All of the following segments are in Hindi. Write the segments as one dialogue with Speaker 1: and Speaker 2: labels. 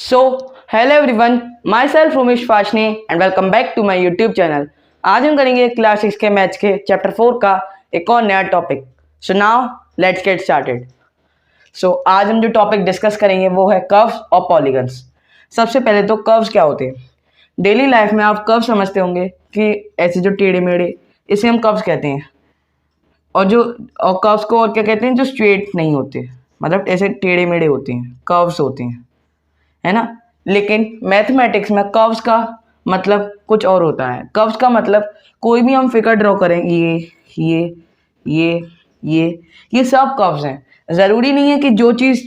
Speaker 1: So hello everyone, myself Umesh Fashni and welcome back to my YouTube channel. आज हम करेंगे क्लास 6 के मैथ्स के चैप्टर 4 का एक और नया topic. So now let's get started. So आज हम जो टॉपिक डिस्कस करेंगे वो है कर्व्स और पॉलीगन्स। सबसे पहले तो कर्व्स क्या होते हैं। डेली लाइफ में आप कर्व समझते होंगे कि ऐसे जो टेढ़े मेढ़े, इसे हम कर्व्स कहते हैं। और जो और कर्व्स को और क्या कहते हैं, जो स्ट्रेट नहीं होते, मतलब ऐसे टेढ़े मेढ़े होते हैं, कर्व्स होते हैं, है ना। लेकिन मैथमेटिक्स में कर्व्स का मतलब कुछ और होता है। कर्व्स का मतलब कोई भी हम फिगर ड्रॉ करें, ये ये ये ये सब कर्व्स हैं। ज़रूरी नहीं है कि जो चीज़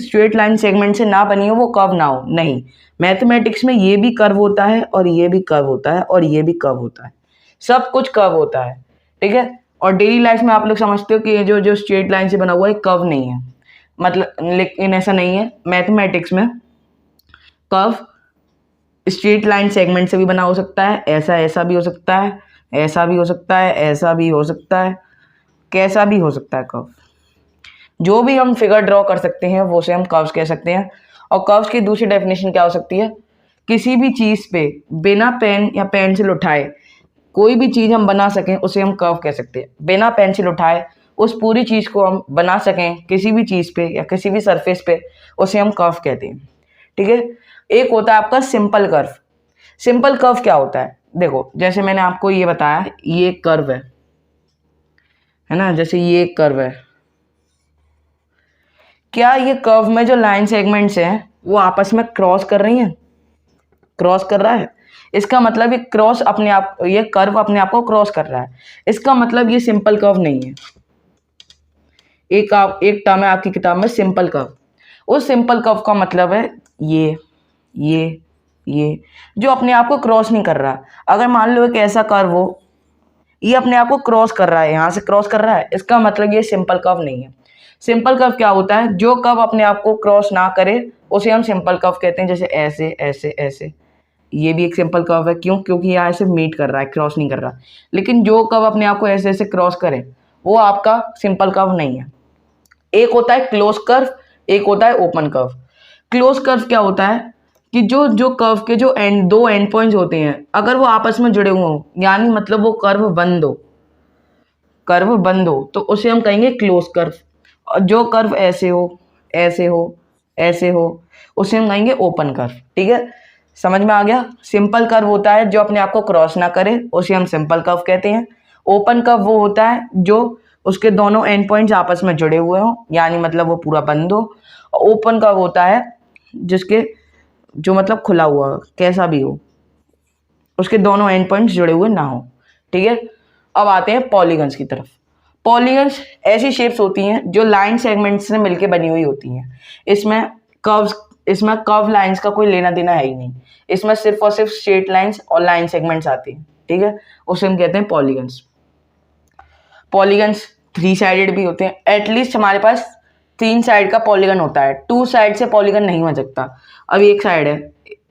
Speaker 1: स्ट्रेट लाइन सेगमेंट से ना बनी हो वो कर्व ना हो, नहीं। मैथमेटिक्स में ये भी कर्व होता है और ये भी कर्व होता है और ये भी कर्व होता है, सब कुछ कर्व होता है, ठीक है। और डेली लाइफ में आप लोग समझते हो कि ये जो जो स्ट्रेट लाइन से बना हुआ है कर्व नहीं है, मतलब, लेकिन ऐसा नहीं है। मैथमेटिक्स में कर्व स्ट्रेट लाइन सेगमेंट से भी बना हो सकता है, ऐसा ऐसा भी हो सकता है, ऐसा भी हो सकता है, ऐसा भी हो सकता है, कैसा भी हो सकता है। कर्व जो भी हम फिगर ड्रॉ कर सकते हैं वो से हम कर्व्स कह सकते हैं। और कर्व्स की दूसरी डेफिनेशन क्या हो सकती है, किसी भी चीज़ पे बिना पेन या पेंसिल उठाए कोई भी चीज़ हम बना सकें उसे हम कर्व कह सकते हैं। बिना पेंसिल उठाए उस पूरी चीज़ को हम बना सकें किसी भी चीज़ पे या किसी भी सरफेस पे, उसे हम कर्व कहते हैं, ठीक है। एक होता है आपका सिंपल कर्व। सिंपल कर्व क्या होता है, देखो जैसे मैंने आपको ये बताया, ये कर्व है ना, जैसे ये कर्व है। क्या ये कर्व में जो लाइन सेगमेंट्स हैं वो आपस में क्रॉस कर रही हैं, क्रॉस कर रहा है। इसका मतलब ये कर्व अपने आप को क्रॉस कर रहा है। इसका मतलब ये सिंपल कर्व नहीं है। एक टर्म है आपकी किताब में सिंपल कर्व। उस सिंपल कर्व का मतलब है ये ये ये जो अपने आप को क्रॉस नहीं कर रहा। अगर मान लो एक ऐसा कर्व हो, ये अपने आप को क्रॉस कर रहा है, यहाँ से क्रॉस कर रहा है, इसका मतलब ये सिंपल कर्व नहीं है। सिंपल कर्व क्या होता है, जो कर्व अपने आप को क्रॉस ना करे उसे हम सिंपल कर्व कहते हैं। जैसे ऐसे ऐसे ऐसे, ये भी एक सिंपल कर्व है, क्यों? क्योंकि यहाँ ऐसे मीट कर रहा है, क्रॉस नहीं कर रहा। लेकिन जो कर्व अपने आप को ऐसे ऐसे क्रॉस करे वो आपका सिंपल कर्व नहीं है। एक होता है क्लोज कर्व, एक होता है ओपन कर्व। क्लोज कर्व क्या होता है कि जो जो कर्व के जो दो एंड पॉइंट्स होते हैं अगर वो आपस में जुड़े हुए हो, यानी मतलब वो कर्व बंद हो तो उसे हम कहेंगे क्लोज कर्व। और जो कर्व ऐसे हो ऐसे हो ऐसे हो उसे हम कहेंगे ओपन कर्व, ठीक है। समझ में आ गया। सिंपल कर्व होता है जो अपने आप को क्रॉस ना करे, उसे हम सिंपल कर्व कहते हैं। ओपन कर्व वो होता है जो उसके दोनों एंड पॉइंट्स आपस में जुड़े हुए हो, यानी मतलब वो पूरा बंद हो। ओपन कर्व होता है जिसके जो मतलब खुला हुआ हो, कैसा भी हो, उसके दोनों एंड पॉइंट्स जुड़े हुए ना हो, ठीक है। अब आते हैं पॉलीगन्स की तरफ। पॉलीगन्स ऐसी शेप्स होती हैं जो लाइन सेगमेंट्स से मिलकर बनी हुई होती हैं। इसमें इसमें कर्व लाइंस का कोई लेना देना है ही नहीं। इसमें सिर्फ और सिर्फ स्ट्रेट लाइंस और लाइन सेगमेंट्स आती हैं, ठीक है। उसे हम कहते हैं पॉलीगन्स। पॉलीगन्स 3 साइडेड भी होते हैं। एटलीस्ट हमारे पास 3 साइड का पॉलीगन होता है, 2 साइड से पॉलीगन नहीं बन सकता। अब एक साइड है,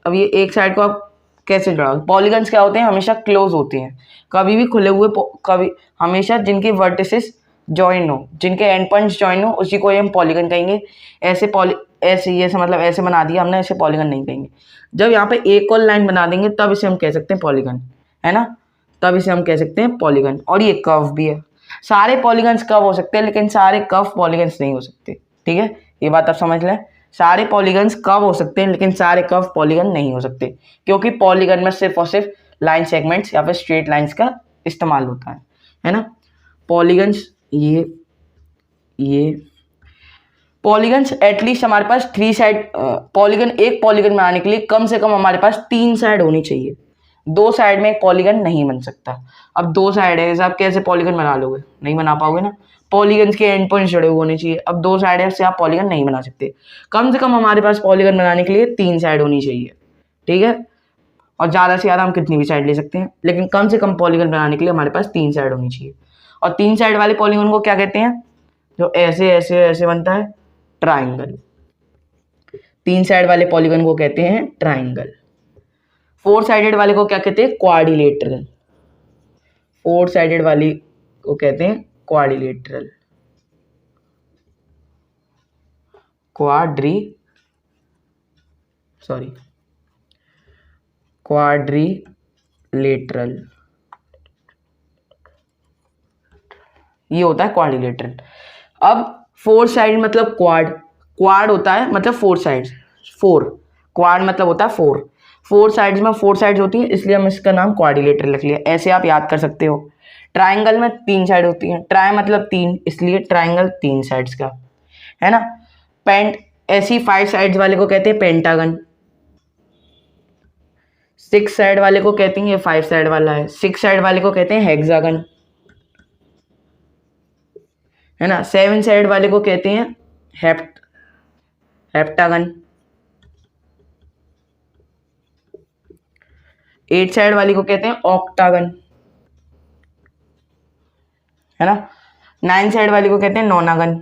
Speaker 1: अब ये एक साइड को आप कैसे जोड़ोगे। पॉलीगन्स क्या होते हैं, हमेशा क्लोज होते हैं, कभी भी खुले हुए कभी हमेशा जिनके वर्टिसेस जॉइन हो, जिनके एंड पॉइंट्स जॉइन हो, उसी को हम पॉलीगन कहेंगे। ऐसे मतलब ऐसे बना दिया हमने, ऐसे पॉलीगन नहीं कहेंगे। जब यहाँ पे एक और लाइन बना देंगे तब इसे हम कह सकते हैं पॉलीगन, है ना। तब इसे हम कह सकते हैं पॉलीगन। और ये कर्व भी है। सारे पॉलीगन्स कर्व हो सकते हैं लेकिन सारे कर्व पॉलीगन्स नहीं हो सकते, ठीक है। ये बात आप समझ लें। सारे पॉलीगन्स कर्व हो सकते हैं लेकिन सारे कर्व पॉलीगन नहीं हो सकते, क्योंकि पॉलीगन में सिर्फ और सिर्फ लाइन सेगमेंट्स या फिर स्ट्रेट लाइंस का इस्तेमाल होता है ना। पॉलीगन्स ये पॉलीगन्स एटलीस्ट हमारे पास 3 साइड पॉलीगन, एक पॉलीगन बनाने के लिए कम से कम हमारे पास 3 साइड होनी चाहिए। 2 साइड में एक पॉलीगन नहीं बन सकता। अब 2 साइड है, आप कैसे पॉलीगन बना लोगे, नहीं बना पाओगे ना। पॉलीगन के एंड पॉइंट्स जुड़े हुए होने चाहिए। अब 2 साइड है, उससे आप पॉलीगन नहीं बना सकते। कम से कम हमारे पास पॉलीगन बनाने के लिए 3 साइड होनी चाहिए, ठीक है। और ज़्यादा से ज़्यादा हम कितनी भी साइड ले सकते हैं, लेकिन कम से कम पॉलीगन बनाने के लिए हमारे पास 3 साइड होनी चाहिए। और 3 साइड वाले पॉलीगन को क्या कहते हैं, जो ऐसे ऐसे ऐसे बनता है, ट्राइंगल। 3 साइड वाले पॉलीगन को कहते हैं ट्राइंगल। 4 साइडेड वाले को क्या कहते हैं, क्वाड्रिलेटरल। 4 साइडेड वाली को कहते हैं क्वाड्रिलेटरल, क्वाड्री सॉरी, क्वाड्रिलेटरल, ये होता है क्वाड्रिलेटरल। अब फोर साइड मतलब क्वाड, क्वाड होता है मतलब फोर साइड्स, फोर, क्वाड मतलब होता है फोर, फोर साइड्स में फोर साइड्स होती है, इसलिए हम इसका नाम क्वाड्रिलेटरल रख लिया। ऐसे आप याद कर सकते हो। ट्राइंगल में तीन साइड होती है, ट्राई मतलब तीन, इसलिए ट्राइंगल तीन साइड्स का है ना। पेंट, ऐसी फाइव साइड्स वाले को कहते हैं पेंटागन। सिक्स साइड वाले को कहते हैं, ये फाइव साइड वाला है, सिक्स साइड वाले को कहते हैं हेक्सागन, है ना। सेवन साइड वाले को कहते हैं हेप्टागन। एट साइड वाली को कहते हैं ऑक्टागन, है ना। नाइन साइड वाली को कहते हैं नोनागन,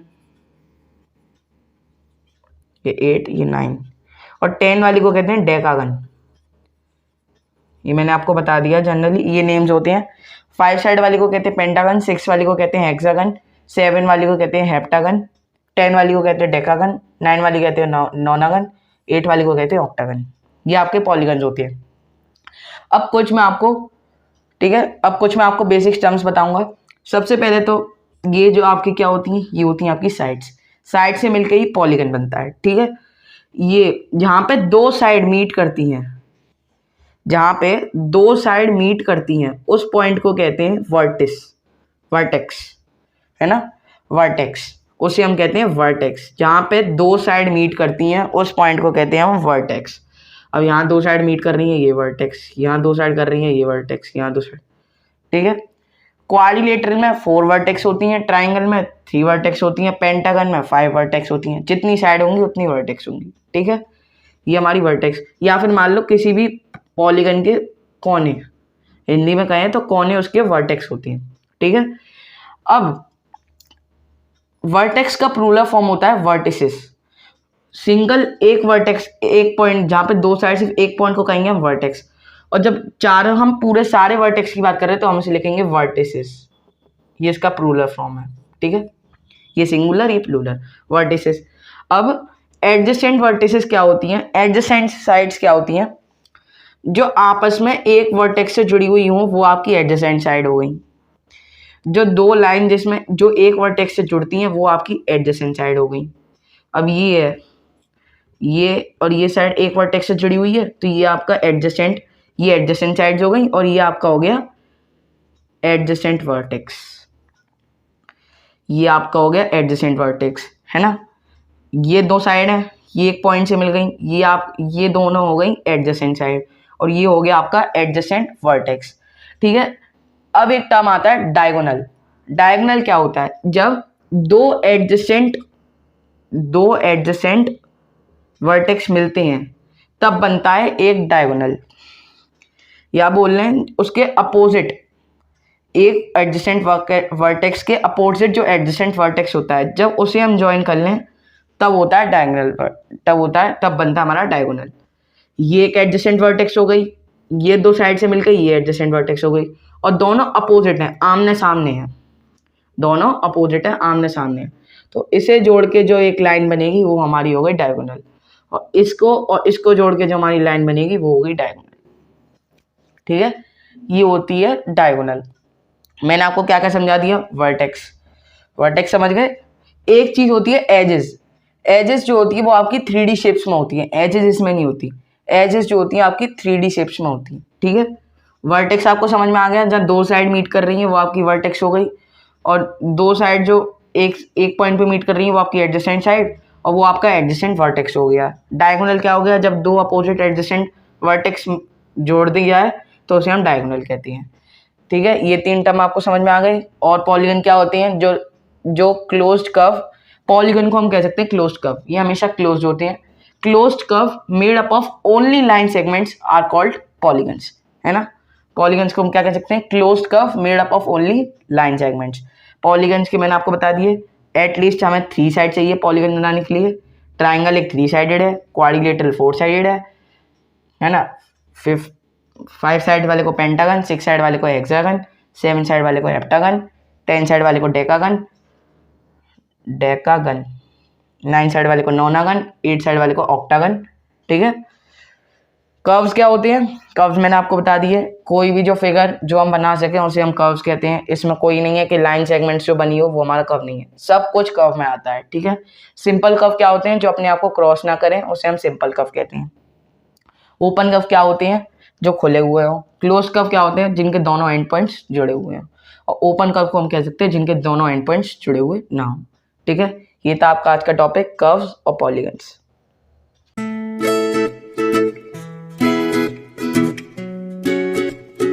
Speaker 1: ये एट ये नाइन। और टेन वाली को कहते हैं डेकागन। ये मैंने आपको बता दिया, जनरली ये नेम्स होते हैं। फाइव साइड वाली को कहते हैं पेंटागन, सिक्स वाली को कहते हैं हेक्सागन, सेवन वाली को कहते हैं हेप्टागन, टेन वाली को कहते हैं डेकागन, नाइन वाली कहते हैं नोनागन, एट वाली को कहते हैं ऑक्टागन। ये आपके पॉलीगन्स होते हैं। अब कुछ मैं आपको, ठीक है, अब कुछ मैं आपको बेसिक टर्म्स बताऊंगा। सबसे पहले तो ये जो आपकी क्या होती हैं, ये होती हैं आपकी साइड्स। साइड से मिलकर ही पॉलीगन बनता है, ठीक है। ये जहाँ पे दो साइड मीट करती हैं, जहाँ पे दो साइड मीट करती हैं उस पॉइंट को कहते हैं वर्टिस, वर्टेक्स, है ना, वर्टेक्स, उसे हम कहते हैं वर्टेक्स। जहाँ पे दो साइड मीट करती हैं उस पॉइंट को कहते हैं हम वर्टेक्स। अब यहाँ दो साइड मीट कर रही है, ये वर्टेक्स, यहाँ दो साइड कर रही है, ये वर्टेक्स, यहाँ दो साइड, ठीक है। क्वाड्रिलेटरल में फोर वर्टेक्स होती हैं, ट्राइंगल में थ्री वर्टेक्स होती हैं, पेंटागन में फाइव वर्टेक्स होती हैं। जितनी साइड होंगी उतनी वर्टेक्स होंगी, ठीक है। ये हमारी वर्टेक्स। या फिर मान लो किसी भी पॉलीगन के कोने, हिंदी में कहें तो कोने उसके वर्टेक्स होती हैं, ठीक है। अब वर्टेक्स का प्लूरल फॉर्म होता है वर्टिसेस। सिंगल एक वर्टेक्स, एक पॉइंट जहाँ पे दो साइड सिर्फ एक पॉइंट को कहेंगे हम वर्टेक्स। और जब चार हम पूरे सारे वर्टेक्स की बात कर रहे हैं तो हम इसे लिखेंगे वर्टिसेस। ये इसका प्लूरल फॉर्म है, ठीक है। ये सिंगुलर, ये प्लूरल, वर्टिसेस। अब एडजेसेंट वर्टिसेस क्या होती हैं, एडजेसेंट साइड्स क्या होती हैं, जो आपस में एक वर्टेक्स से जुड़ी हुई हो वो आपकी एडजेसेंट साइड हो गई। जो दो लाइन जिसमें जो एक वर्टेक्स से जुड़ती हैं वो आपकी एडजेसेंट साइड हो गई। अब ये है, ये और ये साइड एक वर्टेक्स से जुड़ी हुई है तो ये आपका एडजेसेंट, ये एडजेसेंट साइड्स हो गई, और ये आपका हो गया एडजेसेंट वर्टेक्स। ये आपका हो गया एडजेसेंट वर्टेक्स, है ना। ये दो साइड है, ये एक पॉइंट से मिल गई, ये आप ये दोनों हो गई एडजेसेंट साइड, और ये हो गया आपका एडजेसेंट वर्टेक्स, ठीक है। अब एक टर्म आता है डायगोनल। डायगोनल क्या होता है, जब दो एडजेसेंट वर्टेक्स मिलते हैं तब बनता है एक डायगोनल। या बोल रहे हैं उसके अपोजिट, एक एडजेसेंट वर्टेक्स के अपोजिट जो एडजेसेंट वर्टेक्स होता है जब उसे हम ज्वाइन कर लें तब होता है डायगोनल, तब बनता है हमारा डायगोनल। ये एक एडजेसेंट वर्टेक्स हो गई, ये दो साइड से मिलकर ये एडजेसेंट वर्टेक्स हो गई, और दोनों अपोजिट हैं, आमने सामने हैं, दोनों अपोजिट है, आमने सामने है। तो इसे जोड़ के जो एक लाइन बनेगी वो हमारी हो गई डायगोनल, और इसको जोड़ के जो हमारी लाइन बनेगी वो होगी डायगोनल, ठीक है। ये होती है डायगोनल। मैंने आपको क्या क्या समझा दिया, वर्टेक्स, वर्टेक्स समझ गए। एक चीज होती है एजेस। एजेस जो होती है वो आपकी 3D शेप्स में होती है, एजेस इसमें नहीं होती। एजेस जो होती है आपकी 3D शेप्स में होती है, ठीक है। वर्टेक्स आपको समझ में आ गया, जहाँ दो साइड मीट कर रही है वो आपकी वर्टेक्स हो गई, और दो साइड जो एक पॉइंट पे मीट कर रही है वो आपकी एडजेसेंट साइड, और वो आपका एडजेसेंट वर्टेक्स हो गया। डायगोनल क्या हो गया, जब दो अपोजिट एडजेसेंट वर्टेक्स जोड़ दिया है तो उसे हम डायगोनल कहते हैं, ठीक है। ये तीन टर्म आपको समझ में आ गई। और पॉलीगन क्या होते हैं, जो क्लोज्ड कर्व, पॉलीगन को हम कह सकते हैं क्लोज्ड कर्व, ये हमेशा क्लोज्ड होते हैं। Closed curve made up of only line segments are called polygons, है ना। पॉलीगन्स को हम क्या कह सकते हैं, closed curve made up of only line segments. Polygons के मैंने आपको बता दिए, एटलीस्ट हमें थ्री साइड चाहिए पॉलीगन बनाने के लिए। ट्राइंगल एक थ्री साइडेड है, क्वाड्रिलेटरल फोर साइडेड है ना। फिफ्थ फाइव साइड वाले को पेंटागन, सिक्स साइड वाले को हेक्सागन, सेवन साइड वाले को हेप्टागन, 10 साइड वाले को डेकागन, नाइन साइड वाले को नोनागन, 8 साइड वाले को ऑक्टागन, ठीक है। कर्व्स क्या होते हैं? कर्व्स मैंने आपको बता दिए, कोई भी जो फिगर जो हम बना सकें उसे हम कर्व्स कहते हैं। इसमें कोई नहीं है कि लाइन सेगमेंट्स जो बनी हो वो हमारा कर्व नहीं है, सब कुछ कर्व में आता है, ठीक है। सिंपल कर्व क्या होते हैं? जो अपने आप को क्रॉस ना करें उसे हम सिंपल कर्व कहते हैं। ओपन कर्व क्या होते हैं? जो खुले हुए हो। क्लोज कर्व क्या होते हैं? जिनके दोनों एंड पॉइंट्स जुड़े हुए हैं। और ओपन कर्व को हम कह सकते हैं जिनके दोनों एंड पॉइंट्स जुड़े हुए ना हो, ठीक है। ये था आपका आज का टॉपिक, कर्व्स और पॉलीगन्स।